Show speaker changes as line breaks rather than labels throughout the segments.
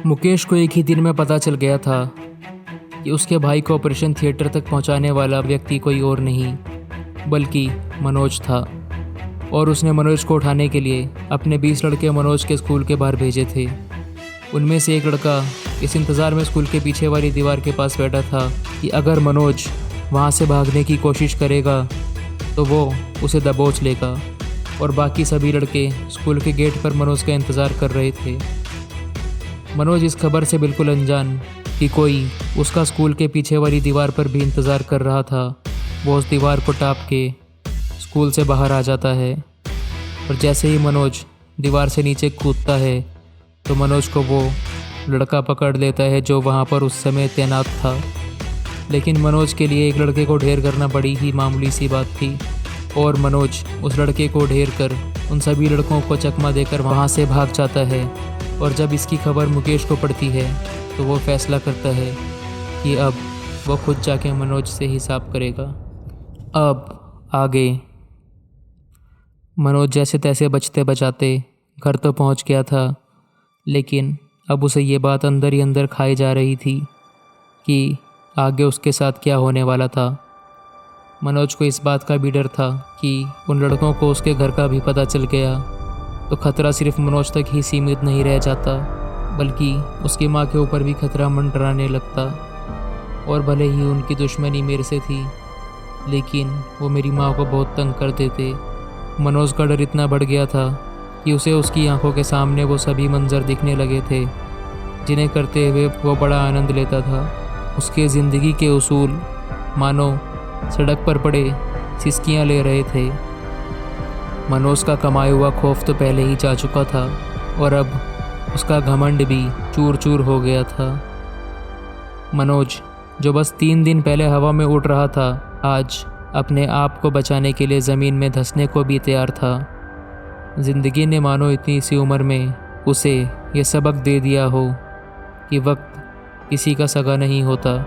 मुकेश को एक ही दिन में पता चल गया था कि उसके भाई को ऑपरेशन थिएटर तक पहुंचाने वाला व्यक्ति कोई और नहीं बल्कि मनोज था। और उसने मनोज को उठाने के लिए अपने 20 लड़के मनोज के स्कूल के बाहर भेजे थे। उनमें से एक लड़का इस इंतज़ार में स्कूल के पीछे वाली दीवार के पास बैठा था कि अगर मनोज वहाँ से भागने की कोशिश करेगा तो वो उसे दबोच लेगा। और बाकी सभी लड़के स्कूल के गेट पर मनोज का इंतज़ार कर रहे थे। मनोज इस खबर से बिल्कुल अनजान कि कोई उसका स्कूल के पीछे वाली दीवार पर भी इंतज़ार कर रहा था, वो उस दीवार को टाप के स्कूल से बाहर आ जाता है। और जैसे ही मनोज दीवार से नीचे कूदता है तो मनोज को वो लड़का पकड़ लेता है जो वहाँ पर उस समय तैनात था। लेकिन मनोज के लिए एक लड़के को ढेर करना बड़ी ही मामूली सी बात थी और मनोज उस लड़के को ढेर कर उन सभी लड़कों को चकमा देकर वहाँ से भाग जाता है। और जब इसकी खबर मुकेश को पड़ती है तो वो फैसला करता है कि अब वो खुद जाके मनोज से हिसाब करेगा। अब आगे मनोज जैसे तैसे बचते बचाते घर तो पहुंच गया था, लेकिन अब उसे ये बात अंदर ही अंदर खाई जा रही थी कि आगे उसके साथ क्या होने वाला था। मनोज को इस बात का भी डर था कि उन लड़कों को उसके घर का भी पता चल गया तो खतरा सिर्फ मनोज तक ही सीमित नहीं रह जाता, बल्कि उसकी माँ के ऊपर भी खतरा मंडराने लगता। और भले ही उनकी दुश्मनी मेरे से थी, लेकिन वो मेरी माँ को बहुत तंग कर देते। मनोज का डर इतना बढ़ गया था कि उसे उसकी आंखों के सामने वो सभी मंजर दिखने लगे थे जिन्हें करते हुए वो बड़ा आनंद लेता था। उसके ज़िंदगी के उसूल मानो सड़क पर पड़े सिसकियाँ ले रहे थे। मनोज का कमाया हुआ खौफ तो पहले ही जा चुका था और अब उसका घमंड भी चूर चूर हो गया था। मनोज जो बस 3 दिन पहले हवा में उड़ रहा था, आज अपने आप को बचाने के लिए ज़मीन में धंसने को भी तैयार था। ज़िंदगी ने मानो इतनी सी उम्र में उसे ये सबक दे दिया हो कि वक्त किसी का सगा नहीं होता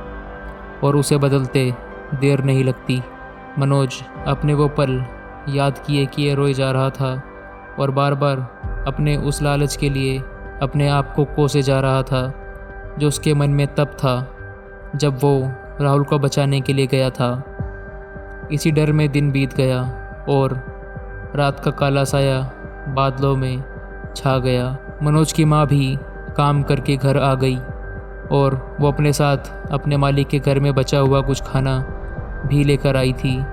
और उसे बदलते देर नहीं लगती। मनोज अपने वो पल याद किए रोए जा रहा था और बार बार अपने उस लालच के लिए अपने आप को कोसे जा रहा था जो उसके मन में तब था जब वो राहुल को बचाने के लिए गया था। इसी डर में दिन बीत गया और रात का काला साया बादलों में छा गया। मनोज की माँ भी काम करके घर आ गई और वो अपने साथ अपने मालिक के घर में बचा हुआ कुछ खाना भी लेकर आई थी।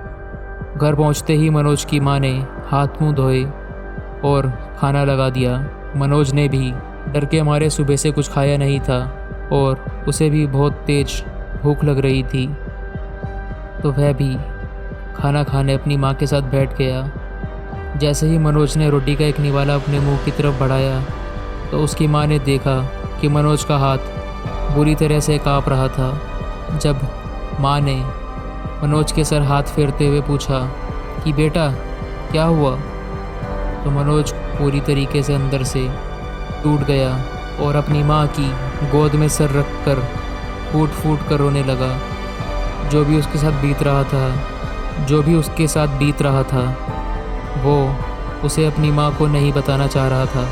घर पहुंचते ही मनोज की माँ ने हाथ मुंह धोए और खाना लगा दिया। मनोज ने भी डर के मारे सुबह से कुछ खाया नहीं था और उसे भी बहुत तेज भूख लग रही थी, तो वह भी खाना खाने अपनी माँ के साथ बैठ गया। जैसे ही मनोज ने रोटी का एक निवाला अपने मुंह की तरफ बढ़ाया तो उसकी माँ ने देखा कि मनोज का हाथ बुरी तरह से काँप रहा था। जब माँ ने मनोज के सर हाथ फेरते हुए पूछा कि बेटा क्या हुआ, तो मनोज पूरी तरीके से अंदर से टूट गया और अपनी माँ की गोद में सर रख कर फूट फूट कर रोने लगा। जो भी उसके साथ बीत रहा था वो उसे अपनी माँ को नहीं बताना चाह रहा था।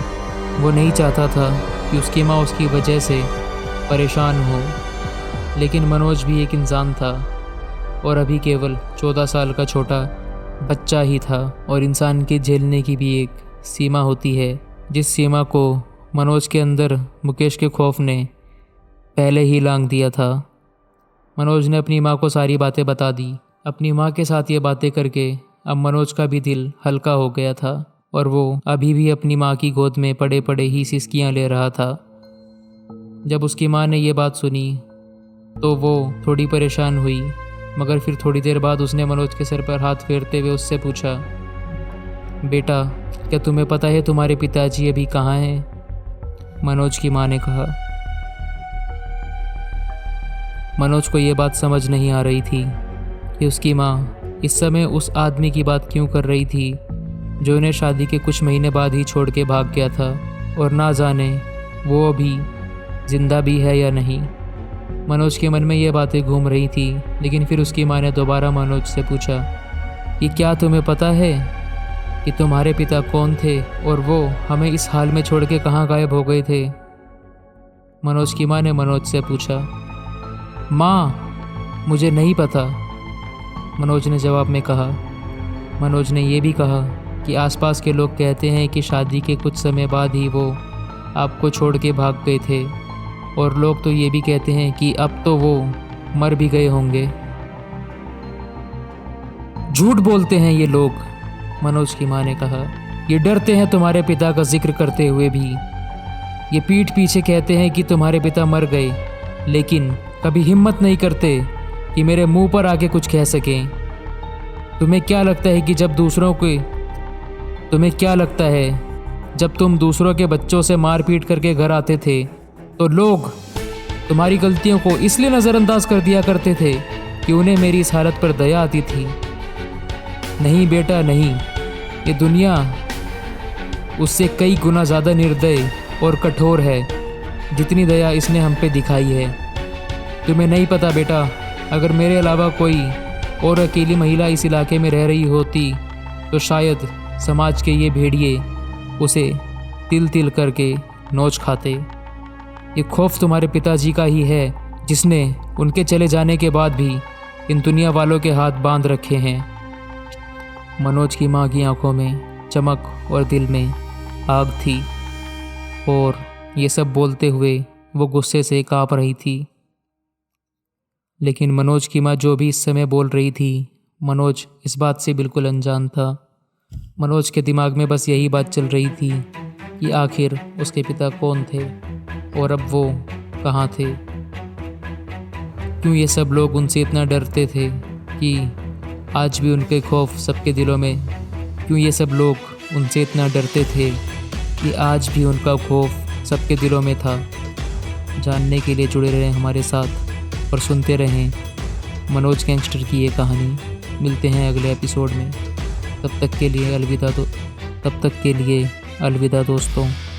वो नहीं चाहता था कि उसकी माँ उसकी वजह से परेशान हो, लेकिन मनोज भी एक इंसान था और अभी केवल 14 साल का छोटा बच्चा ही था। और इंसान के झेलने की भी एक सीमा होती है, जिस सीमा को मनोज के अंदर मुकेश के खौफ ने पहले ही लांघ दिया था। मनोज ने अपनी माँ को सारी बातें बता दी। अपनी माँ के साथ ये बातें करके अब मनोज का भी दिल हल्का हो गया था और वो अभी भी अपनी माँ की गोद में पड़े पड़े ही सिसकियाँ ले रहा था। जब उसकी माँ ने ये बात सुनी तो वो थोड़ी परेशान हुई, मगर फिर थोड़ी देर बाद उसने मनोज के सर पर हाथ फेरते हुए उससे पूछा, बेटा क्या तुम्हें पता है तुम्हारे पिताजी अभी कहाँ हैं? मनोज की माँ ने कहा। मनोज को ये बात समझ नहीं आ रही थी कि उसकी माँ इस समय उस आदमी की बात क्यों कर रही थी जो उन्हें शादी के कुछ महीने बाद ही छोड़ के भाग गया था और ना जाने वो अभी जिंदा भी है या नहीं। मनोज के मन में ये बातें घूम रही थी, लेकिन फिर उसकी माँ ने दोबारा मनोज से पूछा कि क्या तुम्हें पता है कि तुम्हारे पिता कौन थे और वो हमें इस हाल में छोड़ के कहाँ गायब हो गए थे? मनोज की माँ ने मनोज से पूछा। माँ, मुझे नहीं पता, मनोज ने जवाब में कहा। मनोज ने ये भी कहा कि आसपास के लोग कहते हैं कि शादी के कुछ समय बाद ही वो आपको छोड़ के भाग गए थे, और लोग तो ये भी कहते हैं कि अब तो वो मर भी गए होंगे। झूठ बोलते हैं ये लोग, मनोज की माँ ने कहा। ये डरते हैं तुम्हारे पिता का जिक्र करते हुए भी। ये पीठ पीछे कहते हैं कि तुम्हारे पिता मर गए, लेकिन कभी हिम्मत नहीं करते कि मेरे मुंह पर आके कुछ कह सकें। तुम्हें क्या लगता है जब तुम दूसरों के बच्चों से मारपीट करके घर आते थे तो लोग तुम्हारी गलतियों को इसलिए नज़रअंदाज कर दिया करते थे कि उन्हें मेरी इस हालत पर दया आती थी? नहीं बेटा, नहीं। ये दुनिया उससे कई गुना ज़्यादा निर्दयी और कठोर है जितनी दया इसने हम पे दिखाई है। तुम्हें नहीं पता बेटा, अगर मेरे अलावा कोई और अकेली महिला इस इलाके में रह रही होती तो शायद समाज के ये भेड़िए उसे तिल तिल करके नोच खाते। ये खौफ तुम्हारे पिताजी का ही है जिसने उनके चले जाने के बाद भी इन दुनिया वालों के हाथ बांध रखे हैं। मनोज की माँ की आंखों में चमक और दिल में आग थी, और ये सब बोलते हुए वो गुस्से से काँप रही थी। लेकिन मनोज की माँ जो भी इस समय बोल रही थी, मनोज इस बात से बिल्कुल अनजान था। मनोज के दिमाग में बस यही बात चल रही थी कि आखिर उसके पिता कौन थे और अब वो कहाँ थे। क्यों ये सब लोग उनसे इतना डरते थे कि आज भी उनके खौफ सबके दिलों में, क्यों ये सब लोग उनसे इतना डरते थे कि आज भी उनका खौफ सबके दिलों में था। जानने के लिए जुड़े रहें हमारे साथ और सुनते रहें मनोज गैंगस्टर की ये कहानी। मिलते हैं अगले एपिसोड में। तब तक के लिए अलविदा दोस्तों।